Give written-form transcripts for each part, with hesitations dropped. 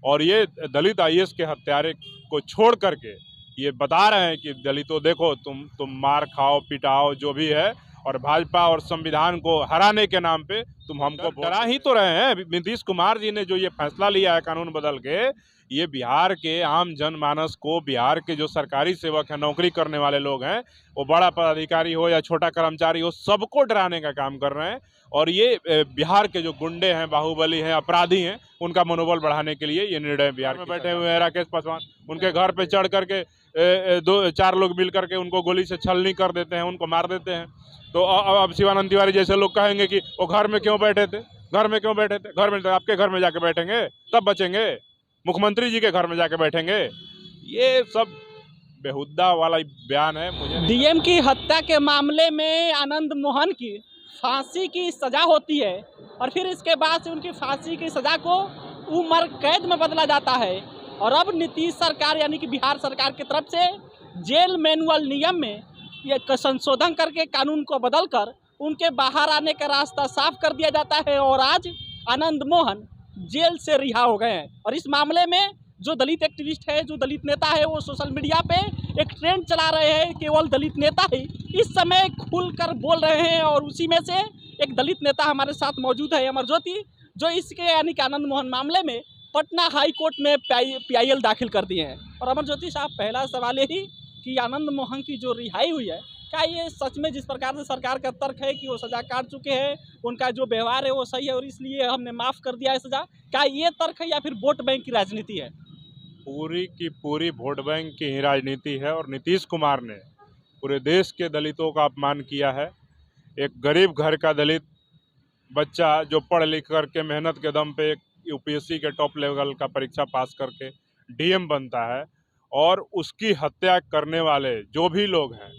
और ये दलित आईएएस के हत्यारे को छोड़ करके ये बता रहे हैं कि दलितों देखो तुम मार खाओ पिटाओ जो भी है, और भाजपा और संविधान को हराने के नाम पे तुम हमको डरा ही तो रहे हैं। नीतीश कुमार जी ने जो ये फैसला लिया है कानून बदल के, ये बिहार के आम जनमानस को, बिहार के जो सरकारी सेवक हैं, नौकरी करने वाले लोग हैं, वो बड़ा पदाधिकारी हो या छोटा कर्मचारी हो, सबको डराने का काम कर रहे हैं। और ये बिहार के जो गुंडे हैं, बाहुबली हैं, अपराधी हैं, उनका मनोबल बढ़ाने के लिए ये निर्णय बिहार में बैठे हुए हैं राकेश पासवान। उनके घर पे चढ़ करके 2-4 लोग मिल करके उनको गोली से छलनी कर देते हैं, उनको मार देते हैं। तो अब शिवानंद तिवारी जैसे लोग कहेंगे कि वो घर में क्यों बैठे थे, घर में क्यों बैठे थे? घर में तो आपके घर में जाके बैठेंगे तब बचेंगे, मुख्यमंत्री जी के घर में जाके बैठेंगे। ये सब बेहुद्दा वाला बयान है। मुझे डीएम की हत्या के मामले में आनंद मोहन की फांसी की सजा होती है और फिर इसके बाद से उनकी फांसी की सजा को उम्र कैद में बदला जाता है। और अब नीतीश सरकार यानी कि बिहार सरकार की तरफ से जेल मैनुअल नियम में ये संशोधन करके कानून को बदलकर उनके बाहर आने का रास्ता साफ कर दिया जाता है और आज आनंद मोहन जेल से रिहा हो गए हैं। और इस मामले में जो दलित एक्टिविस्ट है, जो दलित नेता है, वो सोशल मीडिया पे एक ट्रेंड चला रहे हैं, केवल दलित नेता ही इस समय खुलकर बोल रहे हैं। और उसी में से एक दलित नेता हमारे साथ मौजूद है, अमरज्योति, जो इसके यानी कि आनंद मोहन मामले में पटना हाई कोर्ट में PIL दाखिल कर दिए हैं। और अमरज्योति साहब, पहला सवाल यही कि आनंद मोहन की जो रिहाई हुई है, क्या ये सच में जिस प्रकार से सरकार का तर्क है कि वो सजा काट चुके हैं, उनका जो व्यवहार है वो सही है और इसलिए हमने माफ़ कर दिया है सजा, क्या ये तर्क है या फिर वोट बैंक की राजनीति है? पूरी की पूरी वोट बैंक की ही राजनीति है। और नीतीश कुमार ने पूरे देश के दलितों का अपमान किया है। एक गरीब घर का दलित बच्चा जो पढ़ लिख करके मेहनत के दम पे यूपीएससी के टॉप लेवल का परीक्षा पास करके डीएम बनता है, और उसकी हत्या करने वाले जो भी लोग हैं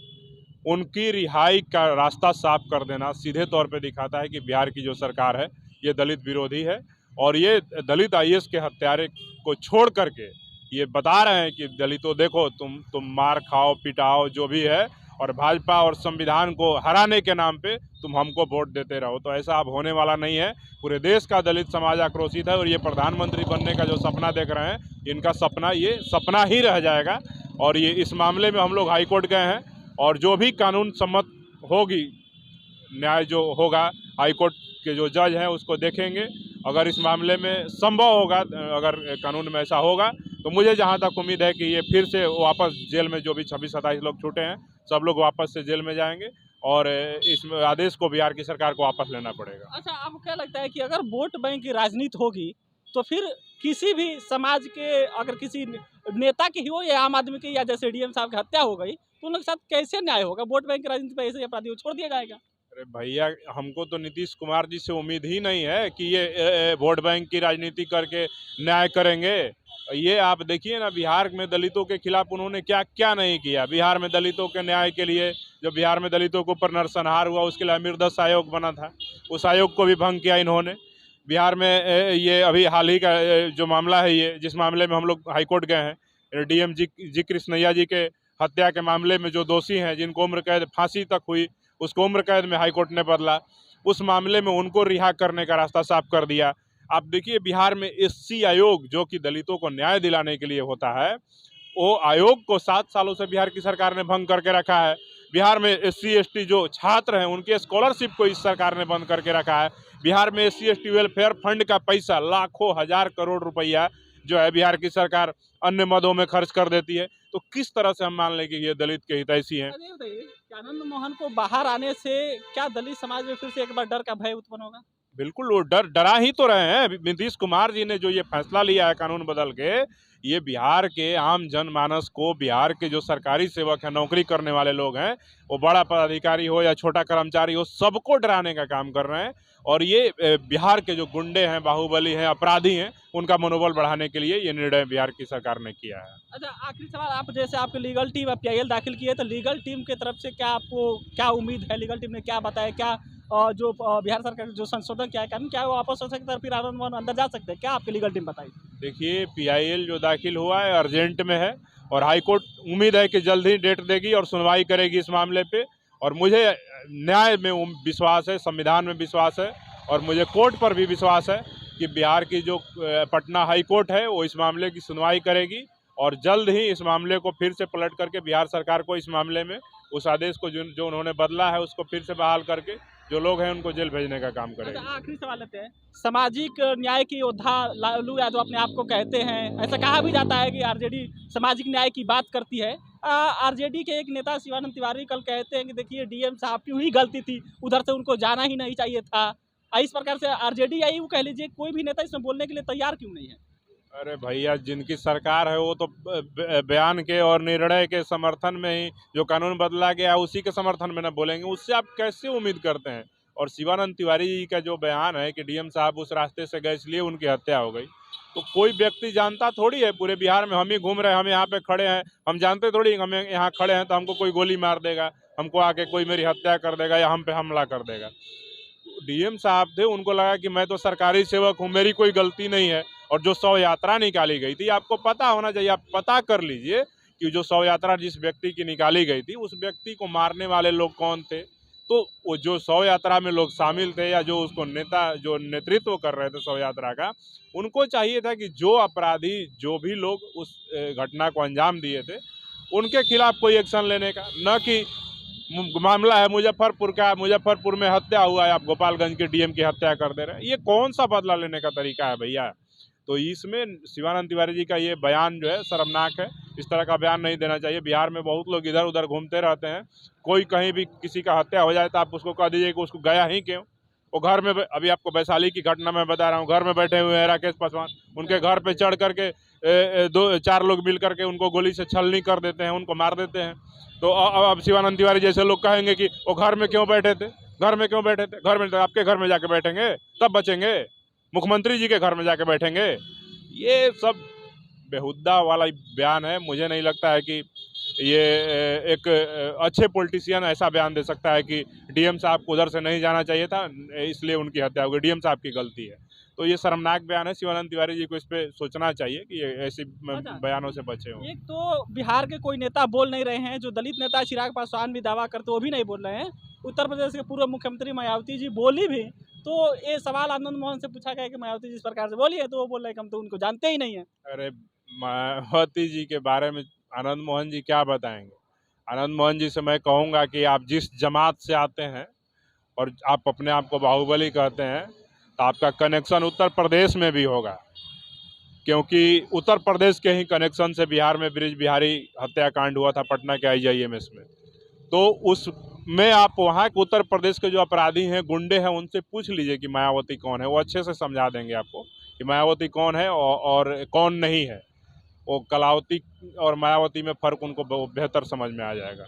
उनकी रिहाई का रास्ता साफ कर देना सीधे तौर पे दिखाता है कि बिहार की जो सरकार है ये दलित विरोधी है। और ये दलित आईएएस के हत्यारे को छोड़ करके ये बता रहे हैं कि दलितों देखो तुम मार खाओ पिटाओ जो भी है, और भाजपा और संविधान को हराने के नाम पे तुम हमको वोट देते रहो। तो ऐसा अब होने वाला नहीं है। पूरे देश का दलित समाज आक्रोशित है और ये प्रधानमंत्री बनने का जो सपना देख रहे हैं, इनका सपना ये सपना ही रह जाएगा। और ये इस मामले में हम लोग हाईकोर्ट गए हैं और जो भी कानून सम्मत होगी, न्याय जो होगा, हाईकोर्ट के जो जज हैं उसको देखेंगे। अगर इस मामले में संभव होगा, अगर कानून में ऐसा होगा, तो मुझे जहां तक उम्मीद है कि ये फिर से वापस जेल में जो भी 26-27 लोग छूटे हैं, सब लोग वापस से जेल में जाएंगे और इस आदेश को बिहार की सरकार को वापस लेना पड़ेगा। अच्छा, आपको क्या लगता है कि अगर वोट बैंक की राजनीति होगी तो फिर किसी भी समाज के, अगर किसी नेता की ही हो या आम आदमी की, या जैसे डीएम साहब की हत्या हो गई, तो उन लोग के साथ कैसे न्याय होगा? वोट बैंक की राजनीति पे ऐसे अपराधियों को छोड़ दिया जाएगा? अरे भैया, हमको तो नीतीश कुमार जी से उम्मीद ही नहीं है कि ये वोट बैंक की राजनीति करके न्याय करेंगे। ये आप देखिए ना, बिहार में दलितों के खिलाफ उन्होंने क्या क्या नहीं किया। बिहार में दलितों के न्याय के लिए, जब बिहार में दलितों के ऊपर नरसंहार हुआ, उसके लिए अमीरदस आयोग बना था, उस आयोग को भी भंग किया इन्होंने। बिहार में ये अभी हाल ही का जो मामला है, ये जिस मामले में हम लोग हाईकोर्ट गए हैं, डीएम जी कृष्णैया जी के हत्या के मामले में जो दोषी हैं, जिनको उम्र कैद फांसी तक हुई, उसको उम्र कैद में हाईकोर्ट ने बदला। उस मामले में उनको रिहा करने का रास्ता साफ कर दिया। आप देखिए, बिहार में एससी आयोग जो कि दलितों को न्याय दिलाने के लिए होता है, वो आयोग को 7 सालों से बिहार की सरकार ने भंग करके रखा है। बिहार में SC ST जो छात्र हैं, उनके स्कॉलरशिप को इस सरकार ने बंद करके रखा है। बिहार में SC ST वेलफेयर फंड का पैसा, लाखों हजार करोड़ रुपया जो है, बिहार की सरकार अन्य मदों में खर्च कर देती है। तो किस तरह से हम मान लें कि ये दलित के हितैषी हैं? आनंद मोहन को बाहर आने से क्या दलित समाज में फिर से एक बार डर का भय उत्पन्न होगा? बिल्कुल, वो डरा ही तो रहे हैं। नीतीश कुमार जी ने जो ये फैसला लिया है कानून बदल के, ये बिहार के आम जनमानस को, बिहार के जो सरकारी सेवक हैं, नौकरी करने वाले लोग हैं, वो बड़ा पदाधिकारी हो या छोटा कर्मचारी हो, सबको डराने का काम कर रहे हैं। और ये बिहार के जो गुंडे हैं, बाहुबली हैं, अपराधी हैं, उनका मनोबल बढ़ाने के लिए ये निर्णय बिहार की सरकार ने किया है। अच्छा, आखिरी सवाल, आप जैसे आपकी लीगल टीम PIL दाखिल की है, तो लीगल टीम की तरफ से क्या आपको क्या उम्मीद है? लीगल टीम ने क्या बताया? क्या जो बिहार सरकार जो संशोधन किया है कानून, क्या वो वापस हो सकता है, फिर आनंद मोहन अंदर जा सकते हैं? क्या आपकी लीगल टीम बताई? देखिए, PIL जो दाखिल हुआ है अर्जेंट में है, और हाईकोर्ट उम्मीद है कि जल्द ही डेट देगी और सुनवाई करेगी इस मामले पे। और मुझे न्याय में विश्वास है, संविधान में विश्वास है, और मुझे कोर्ट पर भी विश्वास है कि बिहार की जो पटना हाई कोर्ट है वो इस मामले की सुनवाई करेगी और जल्द ही इस मामले को फिर से पलट करके बिहार सरकार को इस मामले में उस आदेश को जो उन्होंने बदला है उसको फिर से बहाल करके जो लोग हैं उनको जेल भेजने का काम करेगी। अच्छा, आखिरी सवाल लेते हैं। सामाजिक न्याय की योद्धा लालू यादव अपने आप को कहते हैं, ऐसा कहा भी जाता है कि आरजेडी सामाजिक न्याय की बात करती है। आरजेडी के एक नेता शिवानंद तिवारी कल कहते हैं कि देखिए डीएम साहब की ही गलती थी, उधर से उनको जाना ही नहीं चाहिए था। इस प्रकार से आरजेडी या यूँ कह लीजिए कोई भी नेता इसमें बोलने के लिए तैयार क्यों नहीं है? अरे भैया, जिनकी सरकार है वो तो बयान के और निर्णय के समर्थन में ही जो कानून बदला गया उसी के समर्थन में न बोलेंगे, उससे आप कैसे उम्मीद करते हैं। और शिवानंद तिवारी जी का जो बयान है कि डीएम साहब उस रास्ते से गए इसलिए उनकी हत्या हो गई, तो कोई व्यक्ति जानता थोड़ी है। पूरे बिहार में हम ही घूम रहे हैं, हम यहाँ पे खड़े हैं, हम जानते थोड़ी हम यहाँ खड़े हैं तो हमको कोई गोली मार देगा, हमको आके कोई मेरी हत्या कर देगा या हम पे हमला कर देगा। डीएम साहब थे, उनको लगा कि मैं तो सरकारी सेवक हूँ, मेरी कोई गलती नहीं है। और जो शव यात्रा निकाली गई थी, आपको पता होना चाहिए, आप पता कर लीजिए कि जो शव यात्रा जिस व्यक्ति की निकाली गई थी उस व्यक्ति को मारने वाले लोग कौन थे। तो वो जो शव यात्रा में लोग शामिल थे या जो उसको जो नेतृत्व कर रहे थे शव यात्रा का, उनको चाहिए था कि जो अपराधी जो भी लोग उस घटना को अंजाम दिए थे उनके खिलाफ कोई एक्शन लेने का, न कि मामला है मुजफ्फरपुर का, मुजफ्फरपुर में हत्या हुआ है, आप गोपालगंज के डीएम की हत्या कर दे रहे हैं। ये कौन सा बदला लेने का तरीका है भैया? तो इसमें शिवानंद तिवारी जी का ये बयान जो है शर्मनाक है। इस तरह का बयान नहीं देना चाहिए। बिहार में बहुत लोग इधर उधर घूमते रहते हैं, कोई कहीं भी किसी का हत्या हो जाए तो आप उसको कह दीजिए कि उसको गया ही क्यों। वो घर में, अभी आपको वैशाली की घटना मैं बता रहा हूँ, घर में बैठे हुए हैं राकेश पासवान, उनके घर पे चढ़ करके 2-4 लोग मिल करके उनको गोली से छलनी कर देते हैं, उनको मार देते हैं। तो अब शिवानंद तिवारी जैसे लोग कहेंगे कि वो घर में क्यों बैठे थे, घर में क्यों बैठे थे? घर में तो आपके घर में जाके बैठेंगे तब बचेंगे, मुख्यमंत्री जी के घर में जाके बैठेंगे। ये सब बेहुद्दा वाला बयान है। मुझे नहीं लगता है कि ये एक अच्छे पॉलिटिशियन ऐसा बयान दे सकता है कि डीएम साहब को उधर से नहीं जाना चाहिए था इसलिए उनकी हत्या हो गई, डीएम साहब की गलती है। तो ये शर्मनाक बयान है। शिवानंद तिवारी जी को इस पे सोचना चाहिए कि ये ऐसे बयानों से बचे हों। एक तो बिहार के कोई नेता बोल नहीं रहे हैं, जो दलित नेता चिराग पासवान भी दावा करते वो भी नहीं बोल रहे हैं। उत्तर प्रदेश के पूर्व मुख्यमंत्री मायावती जी बोली भी, तो ये सवाल आनंद मोहन से पूछा गया कि मायावती जिस प्रकार से बोली है तो वो बोल रहे हैं कि हम तो उनको जानते ही नहीं है। अरे मायावती जी के बारे में आनंद मोहन जी क्या बताएंगे? आनंद मोहन जी से मैं कहूँगा कि आप जिस जमात से आते हैं और आप अपने आप को बाहुबली कहते हैं, तो आपका कनेक्शन उत्तर प्रदेश में भी होगा, क्योंकि उत्तर प्रदेश के ही कनेक्शन से बिहार में ब्रिज बिहारी हत्याकांड हुआ था पटना के IJMS में। तो उसमें आप वहाँ के उत्तर प्रदेश के जो अपराधी हैं, गुंडे हैं, उनसे पूछ लीजिए कि मायावती कौन है। वो अच्छे से समझा देंगे आपको कि मायावती कौन है और कौन नहीं है। वो कलावती और मायावती में फ़र्क उनको बेहतर समझ में आ जाएगा।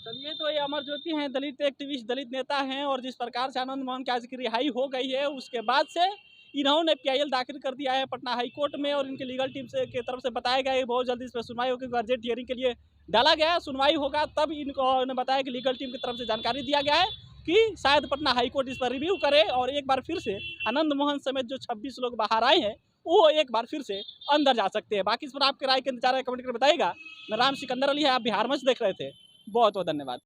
चलिए, तो ये अमर ज्योति हैं, दलित एक्टिविस्ट, दलित नेता हैं, और जिस प्रकार से आनंद मोहन की आज की रिहाई हो गई है उसके बाद से इन्होंने PIL दाखिल कर दिया है पटना हाई कोर्ट में, और इनकी लीगल टीम से की तरफ से बताया गया है बहुत जल्दी इस पर सुनवाई होगी। अर्जेंट हियरिंग के लिए डाला गया है, सुनवाई होगा तब इनको बताया कि लीगल टीम की तरफ से जानकारी दिया गया है कि शायद पटना हाई कोर्ट इस पर रिव्यू करे और एक बार फिर से आनंद मोहन समेत जो 26 लोग बाहर आए हैं वो एक बार फिर से अंदर जा सकते हैं। बाकी इस पर आपके राय के इंतजार है, कमेंट करके बताइएगा। मैं राम सिकंदर अली है, आप बिहार मंच देख रहे थे। बहुत बहुत धन्यवाद।